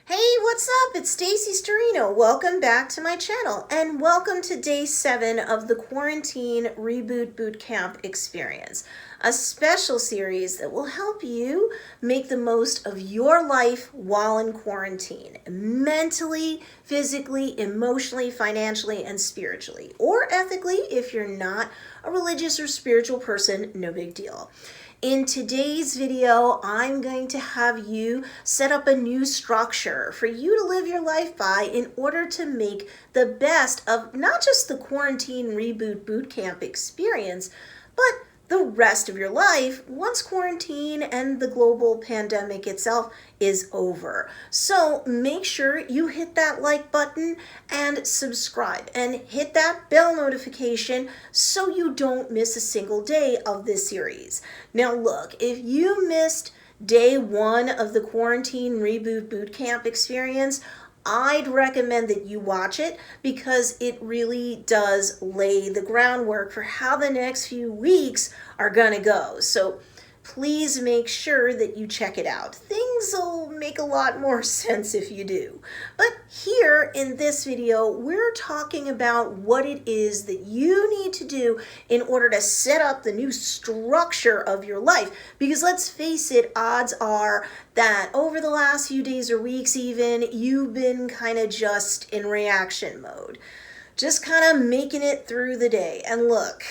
Hey, what's up? It's Stacey Storino. Welcome back to my channel and welcome to day 7 of the Quarantine Reboot Bootcamp experience, a special series that will help you make the most of your life while in quarantine, mentally, physically, emotionally, financially, and spiritually, or ethically if you're not a religious or spiritual person, no big deal. In today's video, I'm going to have you set up a new structure for you to live your life by in order to make the best of not just the Quarantine Reboot Bootcamp experience, but the rest of your life once quarantine and the global pandemic itself is over. So make sure you hit that like button and subscribe and hit that bell notification so you don't miss a single day of this series. Now look, if you missed day 1 of the Quarantine Reboot Bootcamp experience, I'd recommend that you watch it because it really does lay the groundwork for how the next few weeks are gonna go. So please make sure that you check it out. Things will make a lot more sense if you do. But here in this video, we're talking about what it is that you need to do in order to set up the new structure of your life. Because let's face it, odds are that over the last few days or weeks even, you've been kind of just in reaction mode. Just kind of making it through the day. And look,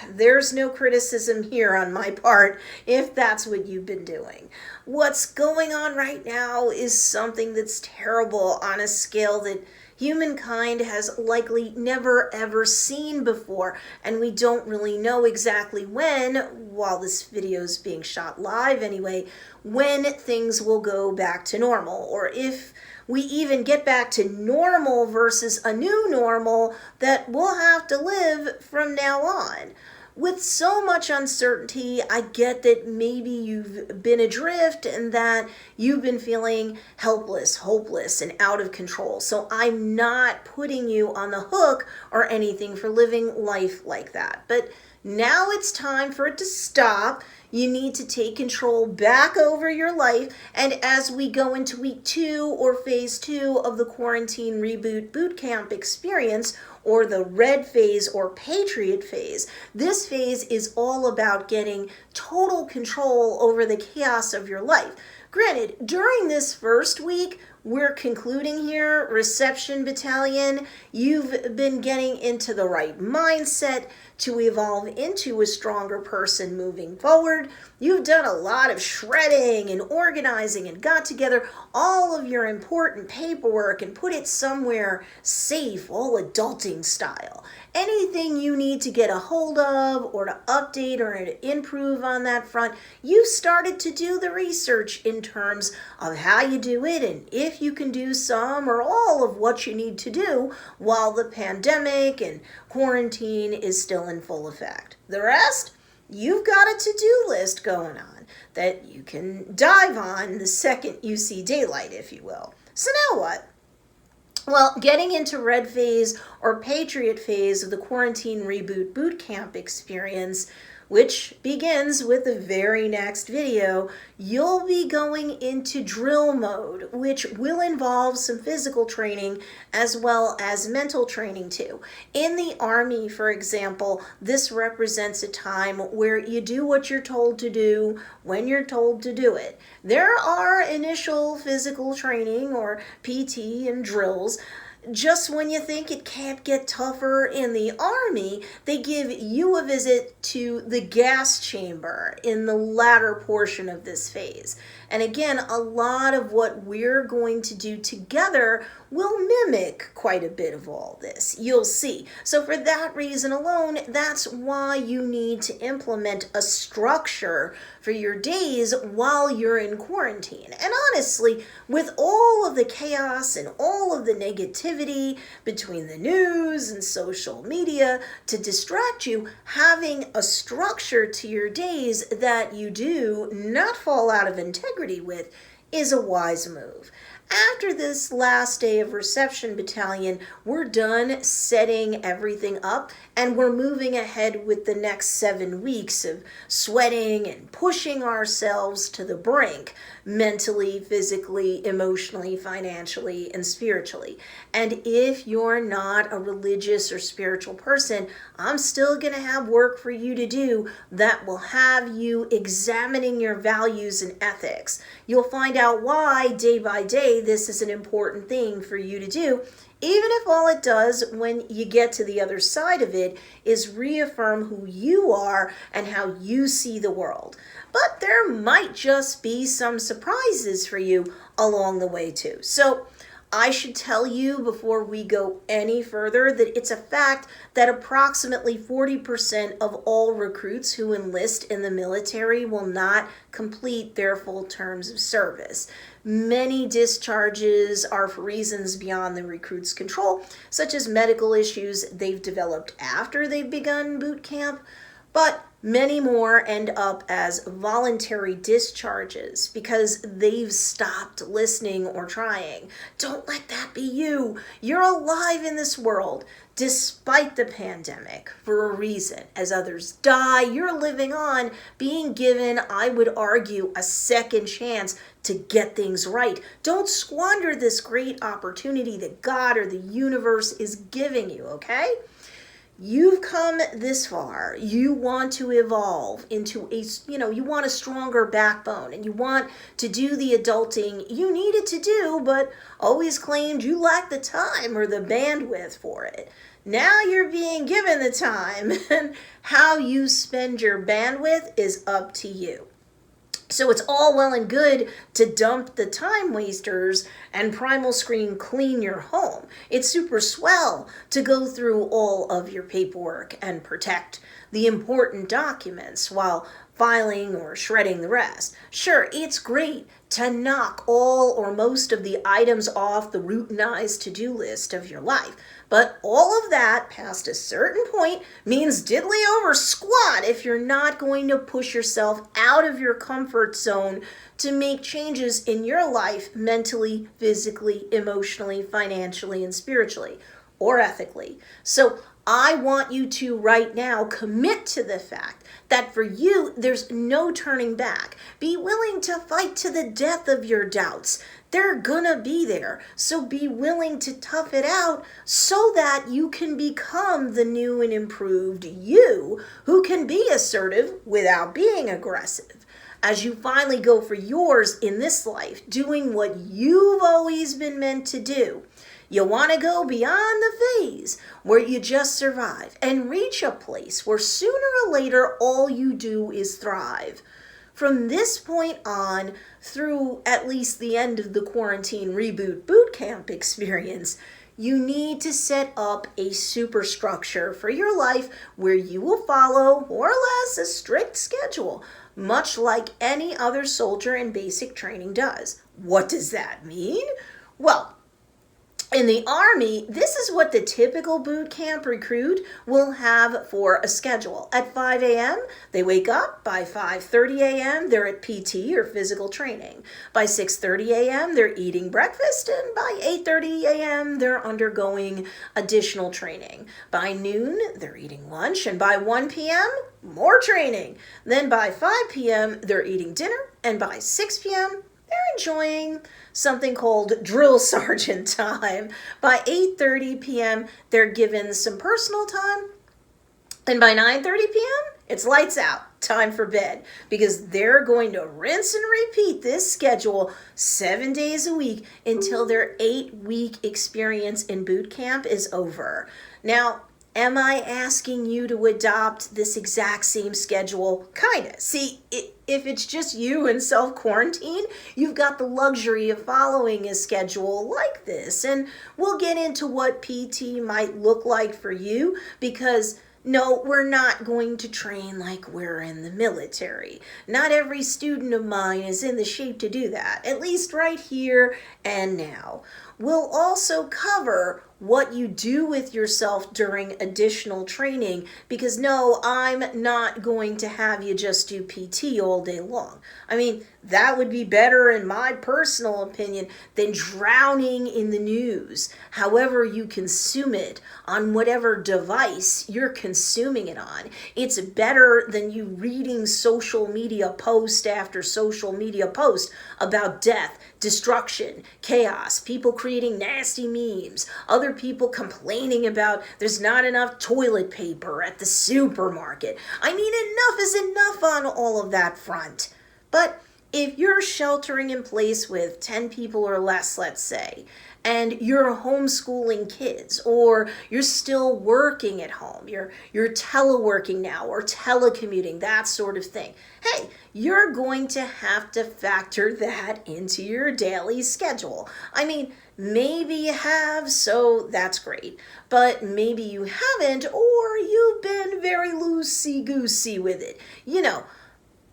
there's no criticism here on my part if that's what you've been doing. What's going on right now is something that's terrible on a scale that humankind has likely never ever seen before, and we don't really know exactly when, while this video is being shot live anyway, when things will go back to normal, or if we even get back to normal versus a new normal that we'll have to live from now on. With so much uncertainty, I get that maybe you've been adrift and that you've been feeling helpless, hopeless, and out of control. So I'm not putting you on the hook or anything for living life like that. But now it's time for it to stop. You need to take control back over your life. And as we go into week 2 or phase 2 of the Quarantine Reboot Bootcamp experience, or the red phase or patriot phase, this phase is all about getting total control over the chaos of your life. Granted, during this first week, we're concluding here, Reception Battalion, you've been getting into the right mindset to evolve into a stronger person moving forward. You've done a lot of shredding and organizing and got together all of your important paperwork and put it somewhere safe, all adulting style. Anything you need to get a hold of or to update or to improve on that front, you've started to do the research in terms of how you do it and if you can do some or all of what you need to do while the pandemic and quarantine is still in full effect. The rest, you've got a to-do list going on that you can dive on the second you see daylight, if you will. So now what? Well, getting into red phase or patriot phase of the Quarantine Reboot Bootcamp experience, which begins with the very next video, you'll be going into drill mode, which will involve some physical training as well as mental training too. In the Army, for example, this represents a time where you do what you're told to do when you're told to do it. There are initial physical training or PT and drills. Just when you think it can't get tougher in the Army, they give you a visit to the gas chamber in the latter portion of this phase. And again, a lot of what we're going to do together will mimic quite a bit of all this. You'll see. So for that reason alone, that's why you need to implement a structure for your days while you're in quarantine. And honestly, with all of the chaos and all of the negativity between the news and social media to distract you, having a structure to your days that you do not fall out of integrity with is a wise move. After this last day of reception battalion, we're done setting everything up and we're moving ahead with the next 7 weeks of sweating and pushing ourselves to the brink, mentally, physically, emotionally, financially, and spiritually. And if you're not a religious or spiritual person, I'm still going to have work for you to do that will have you examining your values and ethics. You'll find out why day by day this is an important thing for you to do, even if all it does when you get to the other side of it is reaffirm who you are and how you see the world. But there might just be some surprises for you along the way too. So I should tell you before we go any further that it's a fact that approximately 40% of all recruits who enlist in the military will not complete their full terms of service. Many discharges are for reasons beyond the recruit's control, such as medical issues they've developed after they've begun boot camp, but many more end up as voluntary discharges because they've stopped listening or trying. Don't let that be you. You're alive in this world, despite the pandemic, for a reason. As others die, you're living on, being given, I would argue, a second chance to get things right. Don't squander this great opportunity that God or the universe is giving you, okay? You've come this far. You want to evolve into you want a stronger backbone and you want to do the adulting you needed to do, but always claimed you lacked the time or the bandwidth for it. Now you're being given the time, and how you spend your bandwidth is up to you. So it's all well and good to dump the time wasters and primal screen clean your home. It's super swell to go through all of your paperwork and protect the important documents while filing or shredding the rest. Sure, it's great to knock all or most of the items off the routinized to-do list of your life. But all of that past a certain point means diddly over squat if you're not going to push yourself out of your comfort zone to make changes in your life mentally, physically, emotionally, financially, and spiritually, or ethically. So I want you to right now commit to the fact that for you, there's no turning back. Be willing to fight to the death of your doubts. They're gonna be there. So be willing to tough it out so that you can become the new and improved you who can be assertive without being aggressive. As you finally go for yours in this life, doing what you've always been meant to do. You want to go beyond the phase where you just survive and reach a place where sooner or later all you do is thrive. From this point on, through at least the end of the quarantine reboot boot camp experience, you need to set up a superstructure for your life where you will follow more or less a strict schedule, much like any other soldier in basic training does. What does that mean? Well, in the Army, this is what the typical boot camp recruit will have for a schedule. At 5 a.m., they wake up. By 5:30 a.m., they're at PT or physical training. By 6:30 a.m., they're eating breakfast, and by 8:30 a.m., they're undergoing additional training. By noon, they're eating lunch, and by 1 p.m., more training. Then by 5 p.m., they're eating dinner, and by 6 p.m., they're enjoying something called drill sergeant time. By 8:30 p.m., they're given some personal time. And by 9:30 p.m., it's lights out, time for bed, because they're going to rinse and repeat this schedule 7 days a week until their 8-week experience in boot camp is over. Now, am I asking you to adopt this exact same schedule? Kinda. See, if it's just you in self-quarantine, you've got the luxury of following a schedule like this. And we'll get into what PT might look like for you, because no, we're not going to train like we're in the military. Not every student of mine is in the shape to do that, at least right here and now. We'll also cover what you do with yourself during additional training, because no, I'm not going to have you just do PT all day long. I mean, that would be better, in my personal opinion, than drowning in the news, however you consume it, on whatever device you're consuming it on. It's better than you reading social media post after social media post about death, destruction, chaos, people creating nasty memes, other people complaining about there's not enough toilet paper at the supermarket. I mean, enough is enough on all of that front. But if you're sheltering in place with 10 people or less, let's say, and you're homeschooling kids, or you're still working at home, you're teleworking now, or telecommuting, that sort of thing, hey, you're going to have to factor that into your daily schedule. I mean, maybe you have, so that's great, but maybe you haven't, or you've been very loosey-goosey with it.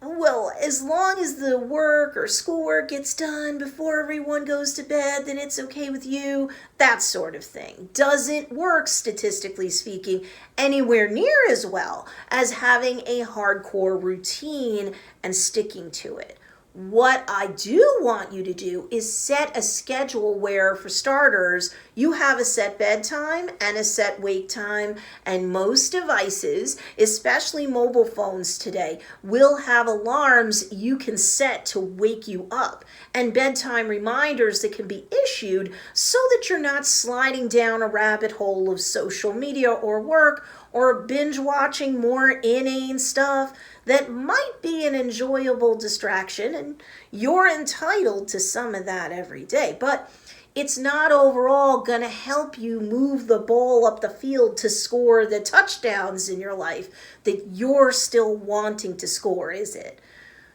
Well, as long as the work or schoolwork gets done before everyone goes to bed, then it's okay with you, that sort of thing. Doesn't work, statistically speaking, anywhere near as well as having a hardcore routine and sticking to it. What I do want you to do is set a schedule where, for starters, you have a set bedtime and a set wake time, and most devices, especially mobile phones today, will have alarms you can set to wake you up, and bedtime reminders that can be issued so that you're not sliding down a rabbit hole of social media or work, or binge watching more inane stuff that might be an enjoyable distraction, and you're entitled to some of that every day. But it's not overall going to help you move the ball up the field to score the touchdowns in your life that you're still wanting to score, is it?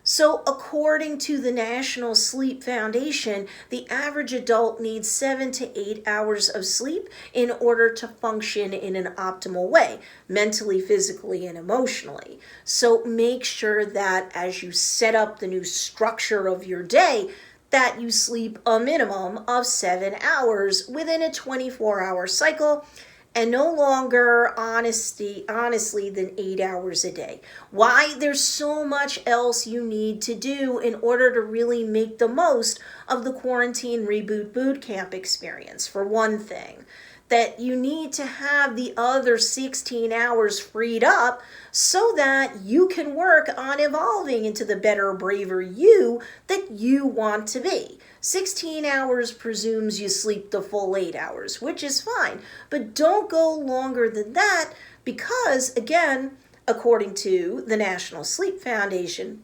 So according to the National Sleep Foundation, the average adult needs 7 to 8 hours of sleep in order to function in an optimal way, mentally, physically, and emotionally. So make sure that as you set up the new structure of your day, that you sleep a minimum of 7 hours within a 24-hour cycle, and no longer, honestly, than 8 hours a day. Why? There's so much else you need to do in order to really make the most of the Quarantine Reboot Bootcamp experience. For one thing, that you need to have the other 16 hours freed up so that you can work on evolving into the better, braver you that you want to be. 16 hours presumes you sleep the full 8 hours, which is fine, but don't go longer than that because, again, according to the National Sleep Foundation,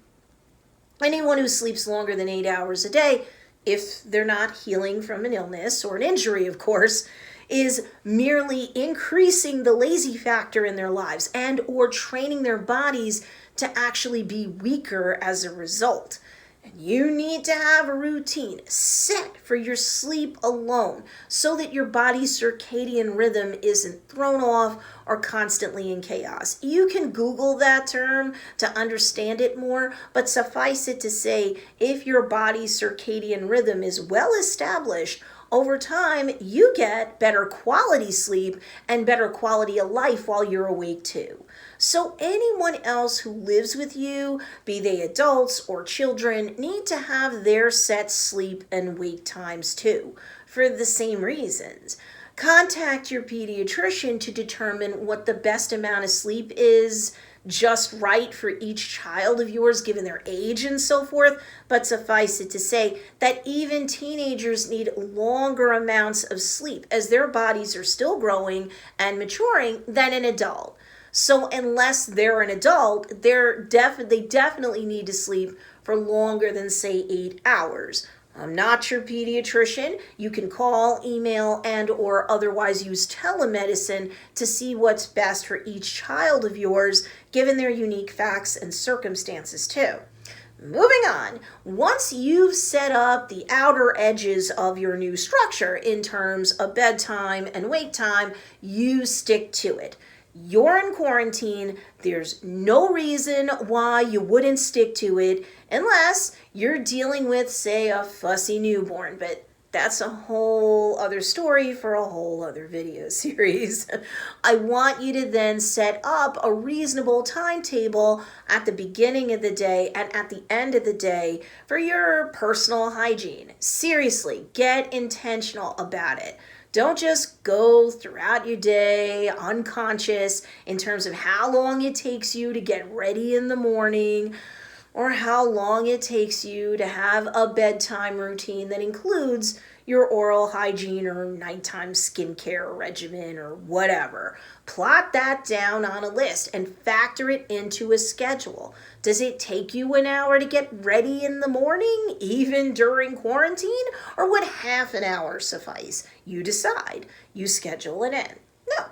anyone who sleeps longer than 8 hours a day, if they're not healing from an illness or an injury, of course, is merely increasing the lazy factor in their lives and or training their bodies to actually be weaker as a result. And you need to have a routine set for your sleep alone so that your body's circadian rhythm isn't thrown off or constantly in chaos. You can Google that term to understand it more, but suffice it to say, if your body's circadian rhythm is well established, over time, you get better quality sleep and better quality of life while you're awake too. So anyone else who lives with you, be they adults or children, need to have their set sleep and wake times too, for the same reasons. Contact your pediatrician to determine what the best amount of sleep is just right for each child of yours given their age and so forth, but suffice it to say that even teenagers need longer amounts of sleep as their bodies are still growing and maturing than an adult. So unless they're an adult, they definitely need to sleep for longer than, say, 8 hours. I'm not your pediatrician. You can call, email, and or otherwise use telemedicine to see what's best for each child of yours, given their unique facts and circumstances too. Moving on, once you've set up the outer edges of your new structure in terms of bedtime and wake time, you stick to it. You're in quarantine. There's no reason why you wouldn't stick to it unless you're dealing with, say, a fussy newborn. But that's a whole other story for a whole other video series. I want you to then set up a reasonable timetable at the beginning of the day and at the end of the day for your personal hygiene. Seriously, get intentional about it. Don't just go throughout your day unconscious in terms of how long it takes you to get ready in the morning, or how long it takes you to have a bedtime routine that includes your oral hygiene or nighttime skincare regimen or whatever. Plot that down on a list and factor it into a schedule. Does it take you an hour to get ready in the morning, even during quarantine? Or would half an hour suffice? You decide. You schedule it in. No.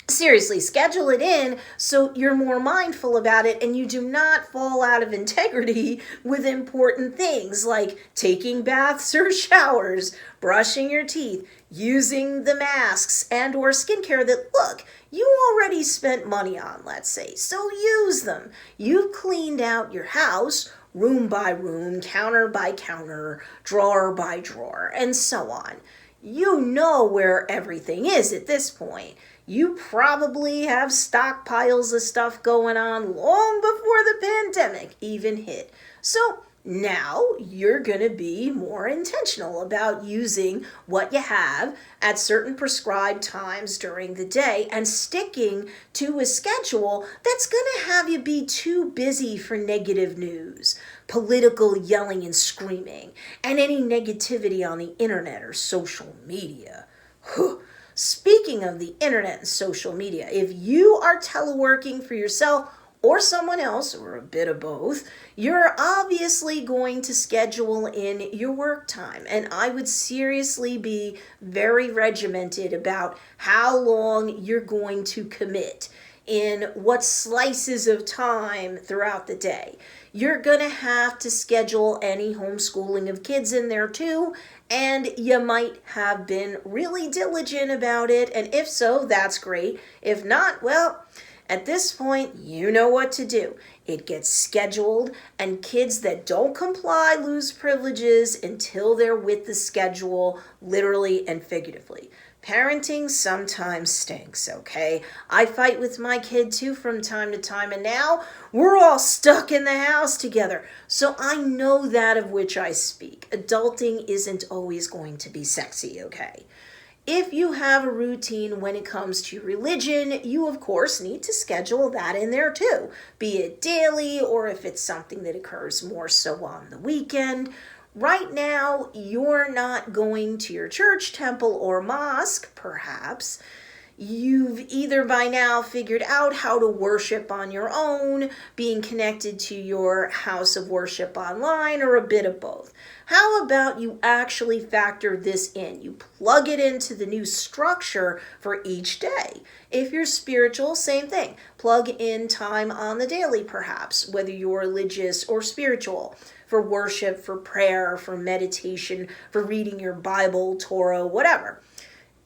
Seriously, schedule it in so you're more mindful about it and you do not fall out of integrity with important things like taking baths or showers, brushing your teeth, using the masks and or skincare that, look, you already spent money on, let's say, so use them. You've cleaned out your house room by room, counter by counter, drawer by drawer, and so on. You know where everything is at this point. You probably have stockpiles of stuff going on long before the pandemic even hit. So now you're going to be more intentional about using what you have at certain prescribed times during the day and sticking to a schedule that's going to have you be too busy for negative news, political yelling and screaming, and any negativity on the internet or social media. Speaking of the internet and social media, if you are teleworking for yourself or someone else, or a bit of both, you're obviously going to schedule in your work time. And I would seriously be very regimented about how long you're going to commit in what slices of time throughout the day. You're going to have to schedule any homeschooling of kids in there too, and you might have been really diligent about it, and if so, that's great. If not, well, at this point, you know what to do. It gets scheduled, and kids that don't comply lose privileges until they're with the schedule, literally and figuratively. Parenting sometimes stinks, okay? I fight with my kid too from time to time, and now we're all stuck in the house together. So I know that of which I speak. Adulting isn't always going to be sexy, okay? If you have a routine when it comes to religion, you of course need to schedule that in there too, be it daily or if it's something that occurs more so on the weekend. Right now, you're not going to your church, temple, or mosque, perhaps. You've either by now figured out how to worship on your own, being connected to your house of worship online, or a bit of both. How about you actually factor this in? You plug it into the new structure for each day. If you're spiritual, same thing. Plug in time on the daily, perhaps, whether you're religious or spiritual, for worship, for prayer, for meditation, for reading your Bible, Torah, whatever.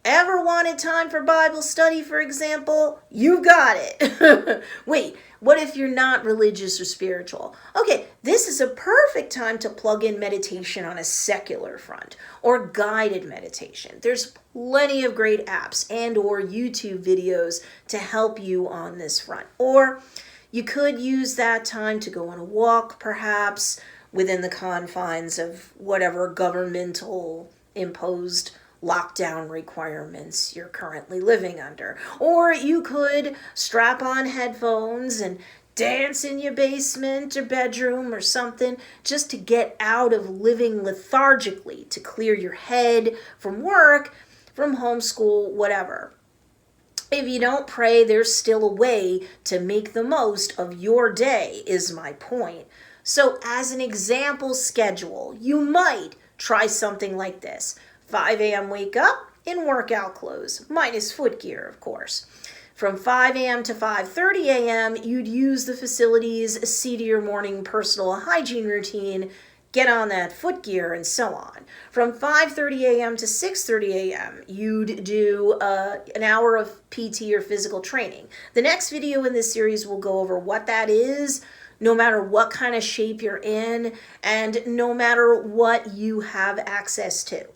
Ever wanted time for Bible study, for example? You got it. Wait, what if you're not religious or spiritual? Okay, this is a perfect time to plug in meditation on a secular front or guided meditation. There's plenty of great apps and or YouTube videos to help you on this front. Or you could use that time to go on a walk, perhaps, within the confines of whatever governmental imposed lockdown requirements you're currently living under. Or you could strap on headphones and dance in your basement or bedroom or something just to get out of living lethargically, to clear your head from work, from homeschool, whatever. If you don't pray, there's still a way to make the most of your day, is my point. So as an example schedule, you might try something like this. 5 a.m. wake up in workout clothes, minus footgear, of course. From 5 a.m. to 5:30 a.m., you'd use the facilities, see to your morning personal hygiene routine, get on that footgear, and so on. From 5:30 a.m. to 6:30 a.m., you'd do an hour of PT or physical training. The next video in this series will go over what that is, no matter what kind of shape you're in, and no matter what you have access to.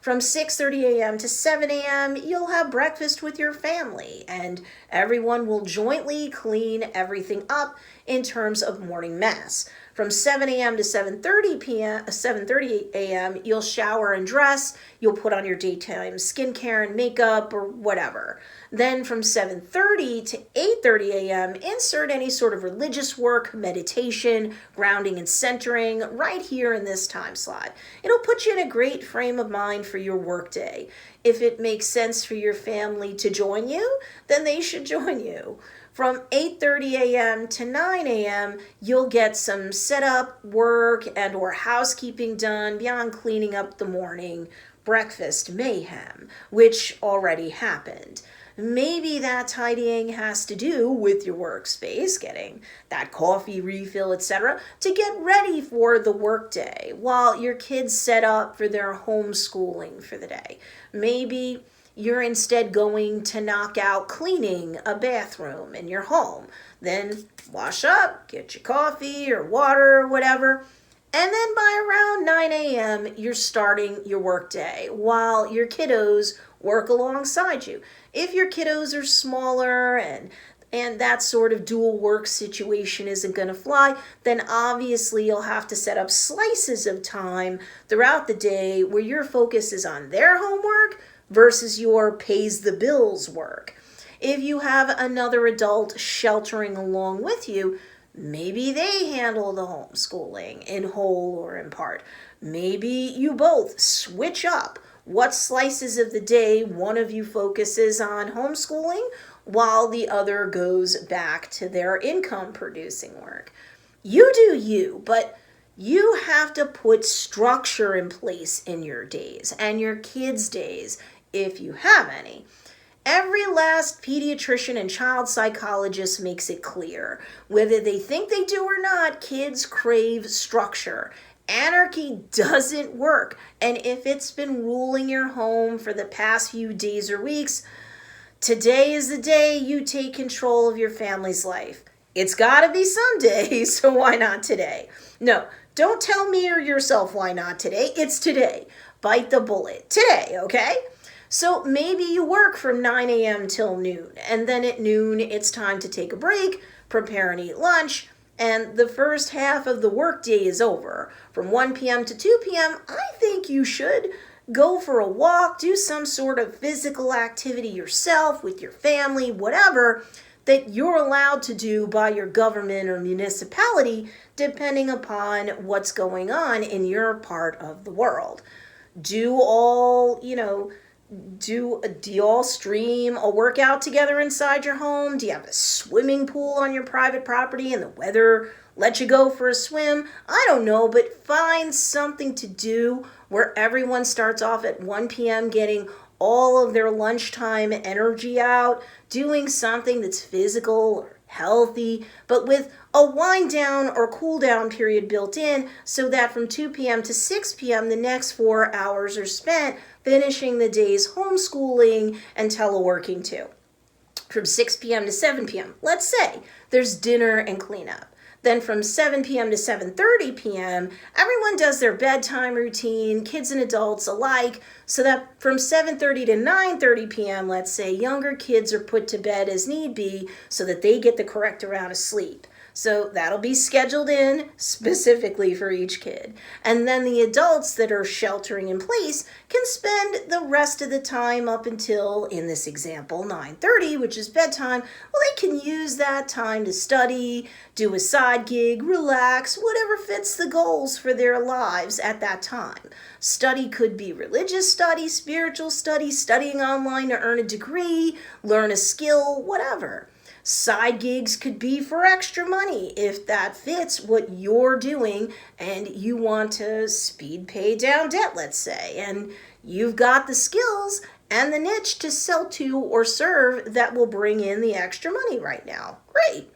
From 6:30 a.m. to 7 a.m., you'll have breakfast with your family, and everyone will jointly clean everything up in terms of morning mess. From 7 a.m. to 7:30 a.m., you'll shower and dress. You'll put on your daytime skincare and makeup or whatever. Then from 7:30 to 8:30 a.m., insert any sort of religious work, meditation, grounding and centering right here in this time slot. It'll put you in a great frame of mind for your workday. If it makes sense for your family to join you, then they should join you. From 8:30 a.m. to 9 a.m., you'll get some setup work and or housekeeping done beyond cleaning up the morning breakfast mayhem, which already happened. Maybe that tidying has to do with your workspace, getting that coffee refill, etc., to get ready for the workday while your kids set up for their homeschooling for the day. Maybe you're instead going to knock out cleaning a bathroom in your home. Then wash up, get your coffee or water or whatever. And then by around 9 a.m., you're starting your workday while your kiddos work alongside you. If your kiddos are smaller and that sort of dual work situation isn't going to fly, then obviously you'll have to set up slices of time throughout the day where your focus is on their homework versus your pays the bills work. If you have another adult sheltering along with you, maybe they handle the homeschooling in whole or in part. Maybe you both switch up what slices of the day one of you focuses on homeschooling while the other goes back to their income producing work. You do you, but you have to put structure in place in your days and your kids' days if you have any. Every last pediatrician and child psychologist makes it clear, whether they think they do or not, kids crave structure. Anarchy doesn't work, and if it's been ruling your home for the past few days or weeks, today is the day you take control of your family's life. It's gotta be someday, so why not today? No, don't tell me or yourself why not today. It's today. Bite the bullet. Today, okay? So maybe you work from 9 a.m. till noon, and then at noon it's time to take a break, prepare and eat lunch, and the first half of the workday is over. From 1 p.m. to 2 p.m., I think you should go for a walk, do some sort of physical activity yourself, with your family, whatever, that you're allowed to do by your government or municipality, depending upon what's going on in your part of the world. Do you all stream a workout together inside your home? Do you have a swimming pool on your private property and the weather lets you go for a swim? I don't know, but find something to do where everyone starts off at 1 p.m. getting all of their lunchtime energy out, doing something that's physical or healthy, but with a wind down or cool down period built in so that from 2 p.m. to 6 p.m. the next 4 hours are spent finishing the day's homeschooling and teleworking too. From 6 p.m. to 7 p.m., let's say there's dinner and cleanup. Then from 7 p.m. to 7:30 p.m., everyone does their bedtime routine, kids and adults alike, so that from 7:30 to 9:30 p.m., let's say, younger kids are put to bed as need be so that they get the correct amount of sleep. So that'll be scheduled in specifically for each kid. And then the adults that are sheltering in place can spend the rest of the time up until, in this example, 9:30, which is bedtime. Well, they can use that time to study, do a side gig, relax, whatever fits the goals for their lives at that time. Study could be religious study, spiritual study, studying online to earn a degree, learn a skill, whatever. Side gigs could be for extra money if that fits what you're doing and you want to speed pay down debt, let's say, and you've got the skills and the niche to sell to or serve that will bring in the extra money right now. Great.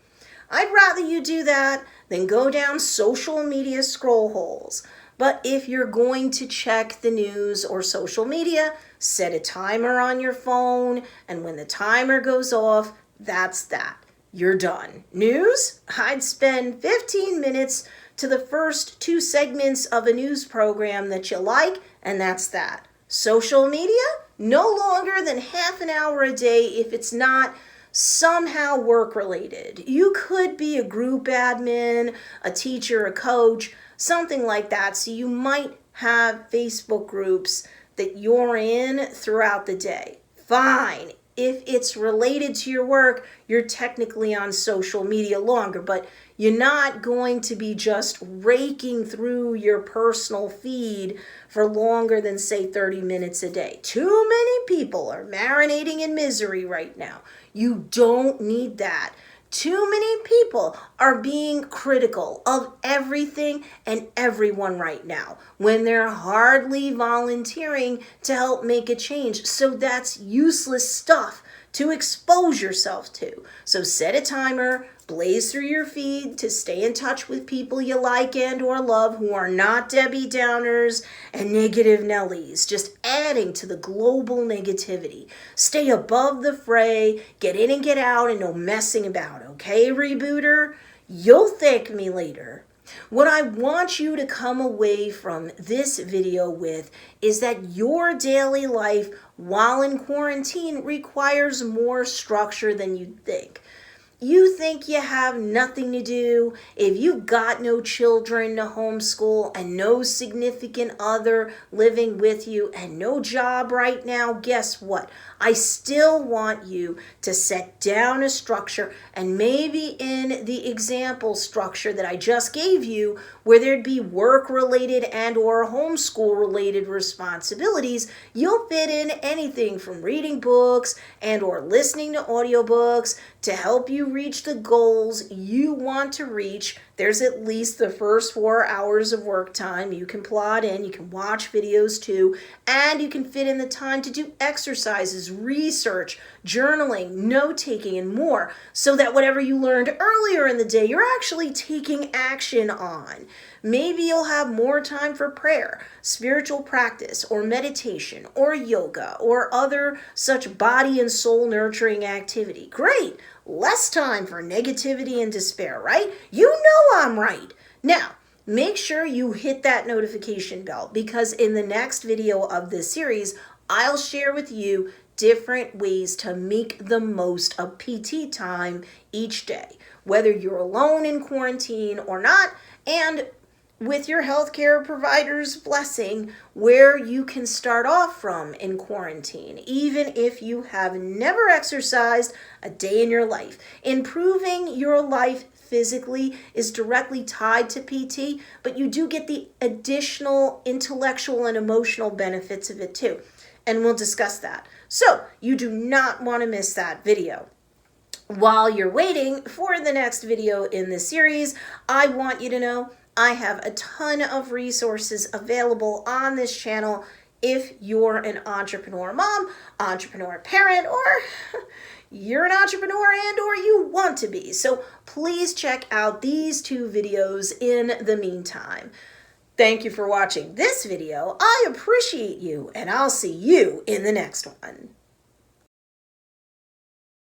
I'd rather you do that than go down social media scroll holes. But if you're going to check the news or social media, set a timer on your phone, and when the timer goes off, that's that. you're done. News? I'd spend 15 minutes to the first 2 segments of a news program that you like, and that's that. Social media? No longer than half an hour a day if it's not somehow work-related. You could be a group admin, a teacher, a coach, something like that, so you might have Facebook groups that you're in throughout the day. Fine. If it's related to your work, you're technically on social media longer, but you're not going to be just raking through your personal feed for longer than, say, 30 minutes a day. Too many people are marinating in misery right now. You don't need that. Too many people are being critical of everything and everyone right now when they're hardly volunteering to help make a change. So that's useless stuff to expose yourself to. So set a timer, blaze through your feed to stay in touch with people you like and or love who are not Debbie Downers and negative Nellies, just adding to the global negativity. Stay above the fray, get in and get out, and no messing about, okay, rebooter? You'll thank me later. What I want you to come away from this video with is that your daily life while in quarantine requires more structure than you'd think. You think you have nothing to do, if you got no children to homeschool and no significant other living with you and no job right now, guess what? I still want you to set down a structure, and maybe in the example structure that I just gave you, where there'd be work-related and or homeschool-related responsibilities, you'll fit in anything from reading books and or listening to audiobooks to help you reach the goals you want to reach. There's at least the first 4 hours of work time you can plot in. You can watch videos too, and you can fit in the time to do exercises, research, journaling, note-taking, and more, so that whatever you learned earlier in the day, you're actually taking action on. Maybe you'll have more time for prayer, spiritual practice, or meditation, or yoga, or other such body and soul nurturing activity. Great! Less time for negativity and despair, right? You know I'm right. Now, make sure you hit that notification bell, because in the next video of this series, I'll share with you different ways to make the most of PT time each day, whether you're alone in quarantine or not, and with your healthcare provider's blessing, where you can start off from in quarantine, even if you have never exercised a day in your life. Improving your life physically is directly tied to PT, but you do get the additional intellectual and emotional benefits of it too. And we'll discuss that. So you do not want to miss that video. While you're waiting for the next video in this series, I want you to know I have a ton of resources available on this channel if you're an entrepreneur mom, entrepreneur parent, or you're an entrepreneur and or you want to be. So please check out these 2 videos in the meantime. Thank you for watching this video. I appreciate you, and I'll see you in the next one.